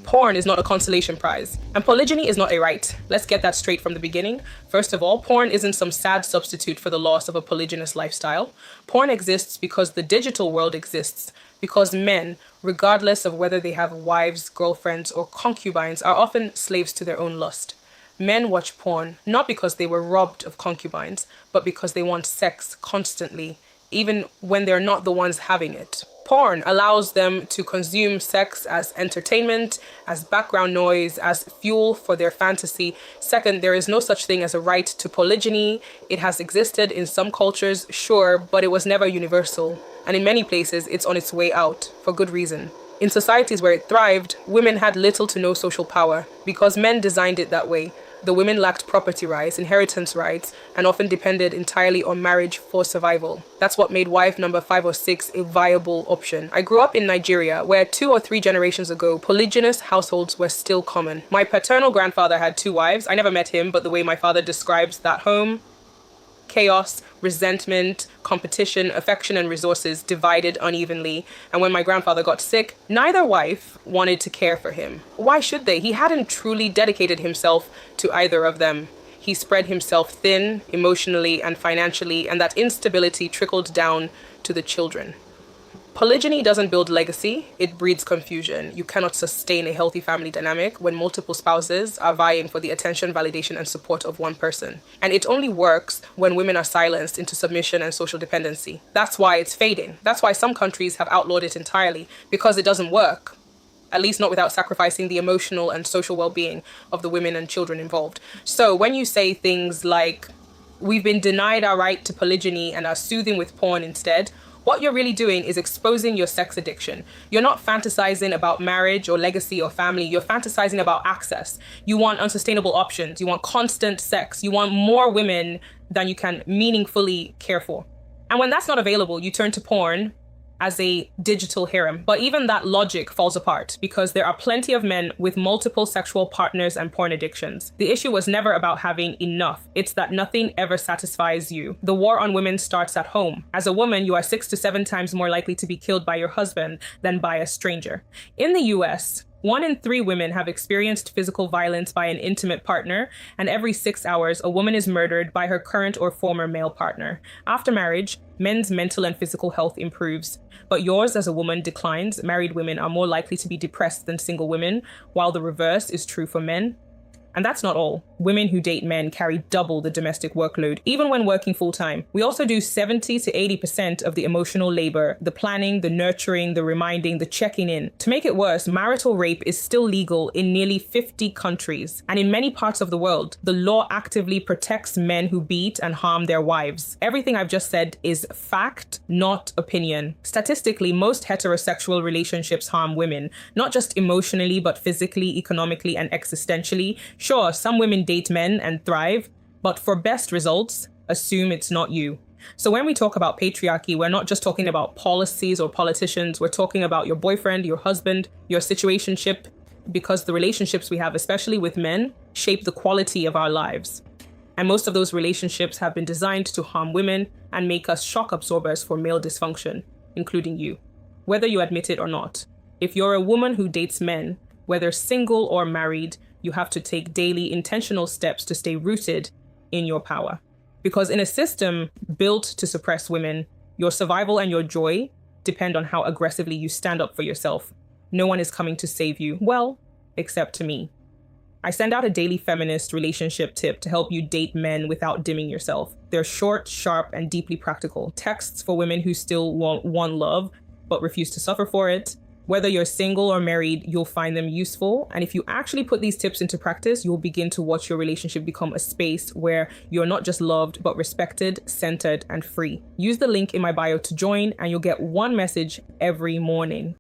Porn is not a consolation prize, and polygyny is not a right. Let's get that straight from the beginning. First of all, porn isn't some sad substitute for the loss of a polygynous lifestyle. Porn exists because the digital world exists, because men, regardless of whether they have wives, girlfriends, or concubines, are often slaves to their own lust. Men watch porn not because they were robbed of concubines, but because they want sex constantly, even when they're not the ones having it. Porn allows them to consume sex as entertainment, as background noise, as fuel for their fantasy. Second, there is no such thing as a right to polygyny. It has existed in some cultures, sure, but it was never universal. And in many places, it's on its way out, for good reason. In societies where it thrived, women had little to no social power because men designed it that way. The women lacked property rights, inheritance rights, and often depended entirely on marriage for survival. That's what made wife number 5 or 6 a viable option. I grew up in Nigeria, where 2 or 3 generations ago, polygynous households were still common. My paternal grandfather had 2 wives. I never met him, but the way my father describes that home, chaos, resentment, competition, affection, and resources divided unevenly. And when my grandfather got sick, neither wife wanted to care for him. Why should they? He hadn't truly dedicated himself to either of them. He spread himself thin, emotionally and financially, and that instability trickled down to the children. Polygyny doesn't build legacy, it breeds confusion. You cannot sustain a healthy family dynamic when multiple spouses are vying for the attention, validation, and support of one person. And it only works when women are silenced into submission and social dependency. That's why it's fading. That's why some countries have outlawed it entirely, because it doesn't work. At least not without sacrificing the emotional and social well-being of the women and children involved. So when you say things like, we've been denied our right to polygyny and are soothing with porn instead, what you're really doing is exposing your sex addiction. You're not fantasizing about marriage or legacy or family. You're fantasizing about access. You want unsustainable options. You want constant sex. You want more women than you can meaningfully care for. And when that's not available, you turn to porn as a digital harem. But even that logic falls apart because there are plenty of men with multiple sexual partners and porn addictions. The issue was never about having enough. It's that nothing ever satisfies you. The war on women starts at home. As a woman, you are 6 to 7 times more likely to be killed by your husband than by a stranger. In the US, 1 in 3 women have experienced physical violence by an intimate partner, and every 6 hours, a woman is murdered by her current or former male partner. After marriage, men's mental and physical health improves, but yours as a woman declines. Married women are more likely to be depressed than single women, while the reverse is true for men. And that's not all. Women who date men carry double the domestic workload, even when working full-time. We also do 70 to 80% of the emotional labor, the planning, the nurturing, the reminding, the checking in. To make it worse, marital rape is still legal in nearly 50 countries. And in many parts of the world, the law actively protects men who beat and harm their wives. Everything I've just said is fact, not opinion. Statistically, most heterosexual relationships harm women, not just emotionally, but physically, economically, and existentially. Sure, some women date men and thrive, but for best results, assume it's not you. So when we talk about patriarchy, we're not just talking about policies or politicians, we're talking about your boyfriend, your husband, your situationship, because the relationships we have, especially with men, shape the quality of our lives. And most of those relationships have been designed to harm women and make us shock absorbers for male dysfunction, including you, whether you admit it or not. If you're a woman who dates men, whether single or married, you have to take daily intentional steps to stay rooted in your power. Because in a system built to suppress women, your survival and your joy depend on how aggressively you stand up for yourself. No one is coming to save you, well, except to me. I send out a daily feminist relationship tip to help you date men without dimming yourself. They're short, sharp, and deeply practical. Texts for women who still want love, but refuse to suffer for it. Whether you're single or married, you'll find them useful. And if you actually put these tips into practice, you'll begin to watch your relationship become a space where you're not just loved, but respected, centered, and free. Use the link in my bio to join, and you'll get one message every morning.